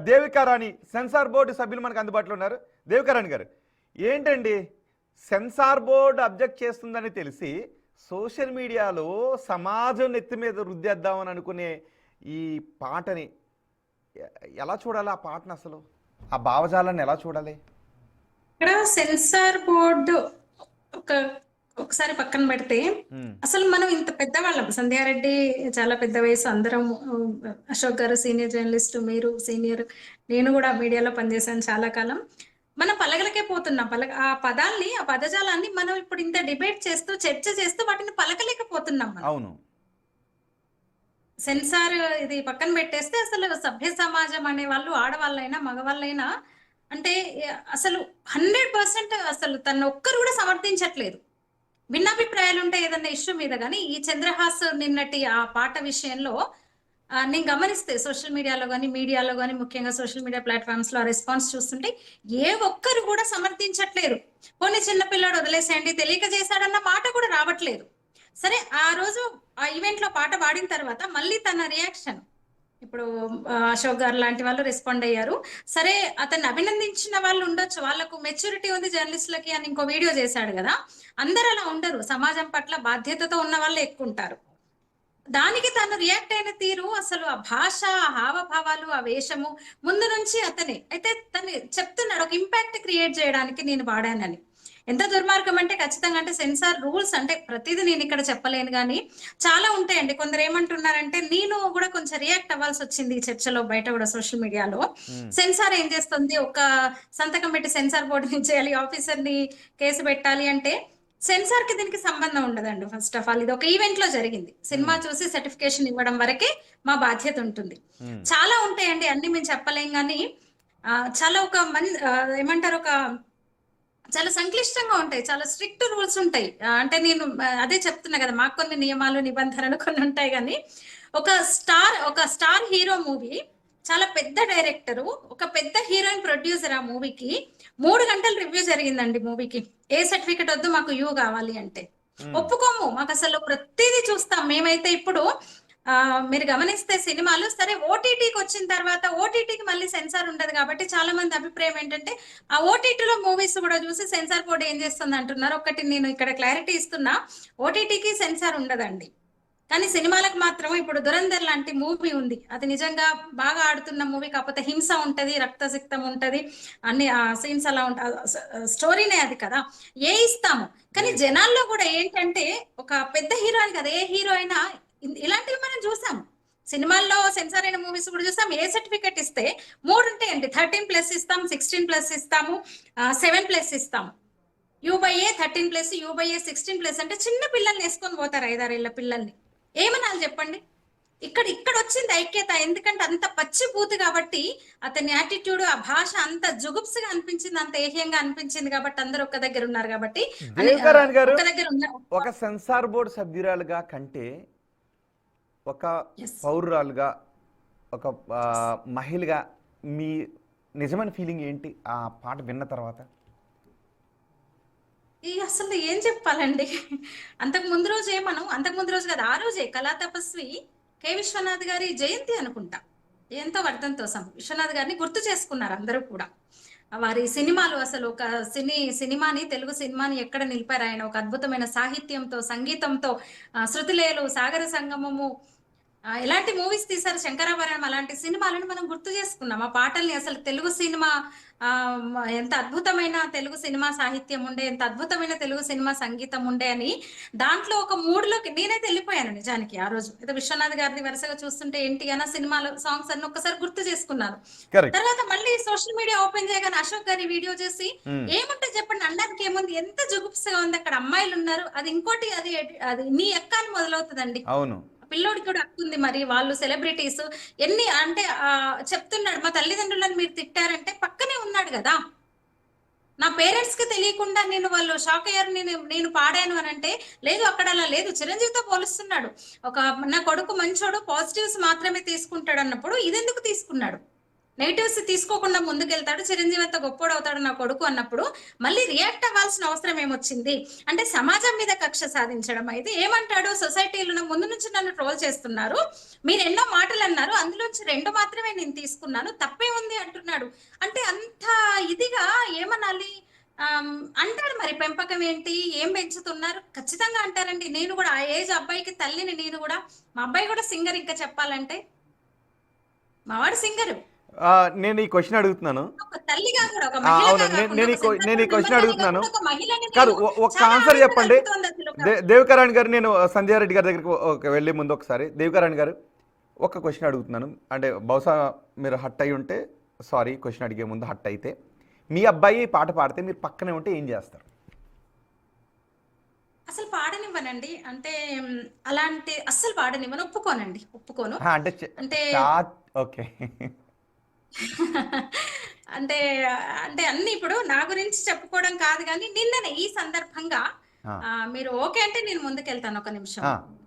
Devika Rani censor board సభ్యులు మనకు అందుబాటులో ఉన్నారు. దేవికారాణి గారు, ఏంటండి సెన్సార్ బోర్డు అబ్జెక్ట్ చేస్తుందని తెలిసి సోషల్ మీడియాలో సమాజం నెత్తి మీద రుద్దేద్దామని అనుకునే ఈ పాటని ఎలా చూడాలి? ఆ పాటను అసలు ఆ భావజాలాన్ని ఎలా చూడాలి? ఇక్కడ సెన్సార్ బోర్డు ఒకసారి పక్కన పెడితే అసలు మనం ఇంత పెద్దవాళ్ళం, సంధ్యారెడ్డి చాలా పెద్ద వయసు, అందరం, అశోక్ గారు సీనియర్ జర్నలిస్ట్, మీరు సీనియర్, నేను కూడా మీడియాలో పనిచేశాను చాలా కాలం. మనం పలకలకే పోతున్నాం. ఆ పదాల్ని, ఆ పదజాలాన్ని మనం ఇప్పుడు ఇంత డిబేట్ చేస్తూ చర్చ చేస్తూ వాటిని పలకలేకపోతున్నాం మనం. అవును. సెన్సార్ ఇది పక్కన పెట్టేస్తే అసలు సభ్య సమాజం అనే వాళ్ళు, ఆడవాళ్ళైనా మగవాళ్ళైనా, అంటే అసలు 100% అసలు తను ఒక్కరు కూడా సమర్థించట్లేదు. భిన్నాభిప్రాయాలు ఉంటాయి ఏదన్నా ఇష్యూ మీద, కానీ ఈ చంద్రహాస్ నిన్నటి ఆ పాట విషయంలో నేను గమనిస్తే సోషల్ మీడియాలో కానీ మీడియాలో కానీ, ముఖ్యంగా సోషల్ మీడియా ప్లాట్ఫామ్స్ లో రెస్పాన్స్ చూస్తుంటే ఏ ఒక్కరు కూడా సమర్థించట్లేదు. కొన్ని చిన్నపిల్లాడు వదిలేసేయండి, తెలియక చేశాడన్న మాట కూడా రావట్లేదు. సరే, ఆ రోజు ఆ ఈవెంట్ లో పాట పాడిన తర్వాత మళ్ళీ తన రియాక్షన్, ఇప్పుడు అశోక్ గారు లాంటి వాళ్ళు రెస్పాండ్ అయ్యారు. సరే, అతన్ని అభినందించిన వాళ్ళు ఉండొచ్చు, వాళ్ళకు మెచ్యూరిటీ ఉంది జర్నలిస్టులకి అని ఇంకో వీడియో చేశాడు కదా. అందరు అలా ఉండరు, సమాజం పట్ల బాధ్యతతో ఉన్న వాళ్ళే ఎక్కువ ఉంటారు. దానికి తను రియాక్ట్ అయిన తీరు, అసలు ఆ భాష, ఆ హావభావాలు, ఆ వేషము, ముందు నుంచి అతనే అయితే తను చెప్తున్నాడు ఒక ఇంపాక్ట్ క్రియేట్ చేయడానికి నేను వాడానని. ఎంత దుర్మార్గం అంటే, ఖచ్చితంగా అంటే సెన్సార్ రూల్స్ అంటే ప్రతిదీ నేను ఇక్కడ చెప్పలేను, కానీ చాలా ఉంటాయండి. కొందరు ఏమంటున్నారంటే, నేను కూడా కొంచెం రియాక్ట్ అవ్వాల్సి వచ్చింది ఈ చర్చలో, బయట కూడా సోషల్ మీడియాలో. సెన్సార్ ఏం చేస్తుంది, ఒక సంతకం పెట్టి సెన్సార్ బోర్డు చేయాలి, ఆఫీసర్ ని కేసు పెట్టాలి అంటే సెన్సార్ కి దీనికి సంబంధం ఉండదండి. ఫస్ట్ ఆఫ్ ఆల్ ఇది ఒక ఈవెంట్ లో జరిగింది. సినిమా చూసి సర్టిఫికేషన్ ఇవ్వడం వరకే మా బాధ్యత ఉంటుంది. చాలా ఉంటాయండి, అన్ని మేము చెప్పలేం, కానీ చాలా ఒక ఏమంటారు, ఒక చాలా సంక్లిష్టంగా ఉంటాయి, చాలా స్ట్రిక్ట్ రూల్స్ ఉంటాయి. అంటే నేను అదే చెప్తున్నా కదా, మాకు కొన్ని నియమాలు నిబంధనలు కొన్ని ఉంటాయి. కానీ ఒక స్టార్ హీరో మూవీ, చాలా పెద్ద డైరెక్టరు, ఒక పెద్ద హీరోయిన్ ప్రొడ్యూసర్, ఆ మూవీకి 3 గంటలు రివ్యూ జరిగిందండి. మూవీకి ఏ సర్టిఫికెట్ వద్దు, మాకు యూ కావాలి అంటే ఒప్పుకోము. మాకు అసలు ప్రతిదీ చూస్తాం మేమైతే. ఇప్పుడు మీరు గమనిస్తే సినిమాలు సరే ఓటీటీకి వచ్చిన తర్వాత ఓటీటీకి మళ్ళీ సెన్సార్ ఉండదు కాబట్టి చాలా మంది అభిప్రాయం ఏంటంటే, ఆ ఓటీటీలో మూవీస్ కూడా చూసి సెన్సార్ బోర్డు ఏం చేస్తుంది అంటున్నారు. ఒకటి నేను ఇక్కడ క్లారిటీ ఇస్తున్నా, ఓటీటీకి సెన్సార్ ఉండదండి, కానీ సినిమాలకు మాత్రం. ఇప్పుడు దురంధర్ లాంటి మూవీ ఉంది, అది నిజంగా బాగా ఆడుతున్న మూవీ, కాకపోతే హింస ఉంటది, రక్తసిక్తం ఉంటది, అన్ని సీన్స్ అలా ఉంటాయి, స్టోరీనే అది కదా, ఇస్తాము. కానీ జనాల్లో కూడా ఏంటంటే, ఒక పెద్ద హీరో అని కదా, ఏ హీరో అయినా ఇలాంటివి మనం చూసాం. సినిమాల్లో సెన్సార్ అయిన మూవీస్ కూడా చూసాం. ఏ సర్టిఫికెట్ ఇస్తే 3 ఉంటాయండి, 13+ ఇస్తాం, 16+ ఇస్తాము, 7+ ఇస్తాము. U/A 13+, U/A 16+ అంటే చిన్న పిల్లల్ని వేసుకొని పోతారు, 5-6 ఏళ్ల పిల్లల్ని. ఏమనాలి చెప్పండి? ఇక్కడ వచ్చింది ఐక్యత. ఎందుకంటే అంత పచ్చి బూతు కాబట్టి, అతని యాటిట్యూడ్, ఆ భాష అంత జుగుప్సగా అనిపించింది, అంత ఏహ్యంగా అనిపించింది కాబట్టి అందరూ ఒక్క దగ్గర ఉన్నారు కాబట్టి. ఒక్క దగ్గర ఒక సెన్సార్ బోర్డు సభ్యురాలుగా కంటే ఒక పౌరురాలుగా, ఒక మహిళగా మీ నిజమైన ఫీలింగ్ ఏంటి ఆ పాట విన్న తర్వాత? అసలు ఏం చెప్పాలండి, అంతకు ముందు రోజు కదా, ఆ రోజే కళా తపస్వి కె విశ్వనాథ్ గారి జయంతి అనుకుంటా, ఎంతో వర్ధంతోసం విశ్వనాథ్ గారిని గుర్తు చేసుకున్నారు అందరూ కూడా. వారి సినిమాలు, అసలు ఒక సినిమాని, తెలుగు సినిమాని ఎక్కడ నిలిపారు ఆయన, ఒక అద్భుతమైన సాహిత్యంతో, సంగీతంతో, శృతిలేలు, సాగర సంగమము, ఎలాంటి మూవీస్ తీశారు, శంకరాభరణం, అలాంటి సినిమాలను మనం గుర్తు చేసుకున్నాం. ఆ పాటల్ని, అసలు తెలుగు సినిమా ఎంత అద్భుతమైన తెలుగు సినిమా సాహిత్యం ఉండే, ఎంత అద్భుతమైన తెలుగు సినిమా సంగీతం ఉండే అని దాంట్లో ఒక మూడ్లోకి నేనైతే వెళ్ళిపోయాను నిజానికి. ఆ రోజు అయితే విశ్వనాథ్ గారిని వరుసగా చూస్తుంటే ఎన్టీఆర్ సినిమాలో సాంగ్స్ అన్ని ఒక్కసారి గుర్తు చేసుకున్నాను. తర్వాత మళ్ళీ సోషల్ మీడియా ఓపెన్ చేయగానే అశోక్ గారి వీడియో చేసి, ఏముంటే చెప్పండి, అనడానికి ఏముంది, ఎంత జుగుప్సగా ఉంది, అక్కడ అమ్మాయిలు ఉన్నారు, అది ఇంకోటి, అది నీ ఎక్క అని మొదలవుతుందండి. అవును, పిల్లోడికి కూడా హక్కుంది, మరి వాళ్ళు సెలబ్రిటీస్ ఎన్ని అంటే చెప్తున్నాడు, మా తల్లిదండ్రులను మీరు తిట్టారంటే పక్కనే ఉన్నాడు కదా, నా పేరెంట్స్ కి తెలియకుండా వాళ్ళు షాక్ అయ్యారు, నేను పాడాను అని అంటే, లేదు అక్కడ అలా లేదు, చిరంజీవితో పోలుస్తున్నాడు. నా కొడుకు మంచోడు, పాజిటివ్స్ మాత్రమే తీసుకుంటాడు అన్నప్పుడు ఇదెందుకు తీసుకున్నాడు? నెగిటివ్స్ తీసుకోకుండా ముందుకెళ్తాడు, చిరంజీవి అంత గొప్పోడు అవుతాడు నా కొడుకు అన్నప్పుడు మళ్ళీ రియాక్ట్ అవ్వాల్సిన అవసరం ఏమొచ్చింది? అంటే సమాజం మీద కక్ష సాధించడం. అయితే ఏమంటాడు, సొసైటీలో ముందు నుంచి నన్ను ట్రోల్ చేస్తున్నారు, మీరు ఎన్నో మాటలు అన్నారు, అందులోంచి 2 మాత్రమే నేను తీసుకున్నాను, తప్పే ఉంది అంటున్నాడు. అంటే అంత ఇదిగా ఏమనాలి? అంటారు మరి, పెంపకం ఏంటి, ఏం పెంచుతున్నారు, ఖచ్చితంగా అంటారండి. నేను కూడా ఆ ఏజ్ అబ్బాయికి తల్లిని, నేను కూడా. మా అబ్బాయి కూడా సింగర్, ఇంకా చెప్పాలంటే మావాడు సింగరు. నేను ఈ క్వశ్చన్ అడుగుతున్నాను. ఒక తల్లిగా కూడా, ఒక అవును, మహిళగా నేను కాకుండా, నేను ఒక సెంటర్ నేను ఈ క్వశ్చన్ మెంబర్గానే అడుగుతున్నాను. కాకుండా ఒక మహిళని కాదు, నేను ఒక్క చాలా ఆన్సర్ ఆనందం చెప్పండి. కలుగుతోంది అసలు. దేవికారాణి గారు, నేను సంధ్యా రెడ్డి గారి దగ్గరికి వెళ్ళే ముందు ఒకసారి దేవికారాణి గారు ఒక క్వశ్చన్ అడుగుతున్నాను. అంటే బహుశా మీరు హట్ అయి ఉంటే సారీ, క్వశ్చన్ అడిగే ముందు హట్ అయితే, మీ అబ్బాయి పాట పాడితే మీరు పక్కనే ఉంటే ఏం చేస్తారు? అసలు పాడనివ్వనండి. అంటే అలాంటి అస్సలు పాడనివ్వను, ఒప్పుకోనండి, ఒప్పుకోను. అంటే అంటే ఓకే. అంటే అంటే అన్ని ఇప్పుడు నా గురించి చెప్పుకోవడం కాదు కానీ, నిన్ననే ఈ సందర్భంగా మీరు ఓకే అంటే నేను ముందుకెళ్తాను. ఒక నిమిషం,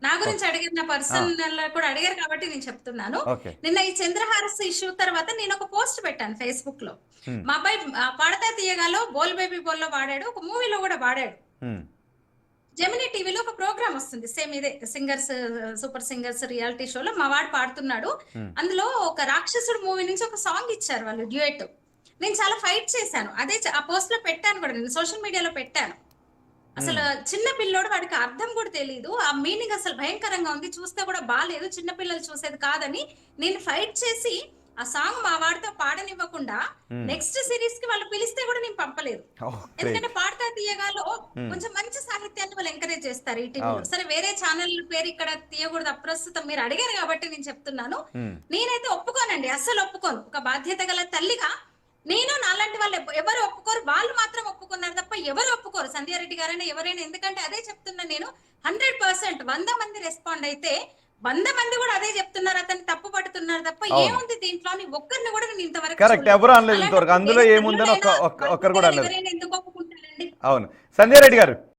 నా గురించి అడిగిన పర్సనల్ కూడా అడిగారు కాబట్టి నేను చెప్తున్నాను. నిన్న ఈ చంద్రహారస్ ఇష్యూ తర్వాత నేను ఒక పోస్ట్ పెట్టాను ఫేస్బుక్ లో. మా అబ్బాయి పాడతా తీయగాలో బోల్ బేబీ బోల్లో వాడాడు, ఒక మూవీలో కూడా వాడాడు. జెమినీ టీవీలో ఒక ప్రోగ్రామ్ వస్తుంది, సేమ్ ఇదే సింగర్స్, సూపర్ సింగర్స్ రియాలిటీ షోలో మా వాడు పాడుతున్నాడు. అందులో ఒక రాక్షసుడు మూవీ నుంచి ఒక సాంగ్ ఇచ్చారు వాళ్ళు, డ్యూయట్. నేను చాలా ఫైట్ చేశాను, అదే ఆ పోస్ట్ లో పెట్టాను కూడా, నేను సోషల్ మీడియాలో పెట్టాను. అసలు చిన్న పిల్లోడు, వాడికి అర్థం కూడా తెలియదు, ఆ మీనింగ్ అసలు భయంకరంగా ఉంది, చూస్తే కూడా బాగాలేదు, చిన్న పిల్లలు చూసేది కాదని నేను ఫైట్ చేసి ఆ సాంగ్ మా వాడితో పాడనివ్వకుండా నెక్స్ట్ సిరీస్ కి వాళ్ళు పిలిస్తే కూడా నేను పంపలేదు. ఎందుకంటే పాడతా తీయగాలో కొంచెం మంచి సాహిత్యాన్ని వాళ్ళు ఎంకరేజ్ చేస్తారు ఈ టీవీలో. సరే, వేరే ఛానల్ పేరు ఇక్కడ తీయకూడదు, అప్రస్తుతం, మీరు అడిగారు కాబట్టి నేను చెప్తున్నాను. నేనైతే ఒప్పుకోనండి, అస్సలు ఒప్పుకోను. ఒక బాధ్యత గల తల్లిగా నేను, నాలాంటి వాళ్ళు ఎవరు ఒప్పుకోరు, వాళ్ళు మాత్రం ఒప్పుకున్నారు తప్ప ఎవరు ఒప్పుకోరు, సంధ్యారెడ్డి గారైనా ఎవరైనా. ఎందుకంటే అదే చెప్తున్నా నేను, 100% 100 మంది రెస్పాండ్ అయితే 100 మంది కూడా అదే చెప్తున్నారు, అతన్ని తప్పు పడుతున్నారు తప్ప ఏముంది దీంట్లో అని ఒక్కరిని కూడా నేను ఇంతవరకు కరెక్ట్ ఎవరు అనలేదు ఇంతవరకు. అందులో ఏముందని ఒక్కరు కూడా అనలేదు. ఎందుకు ఒప్పుకుంటారండి? అవును, సంధ్యారెడ్డి గారు.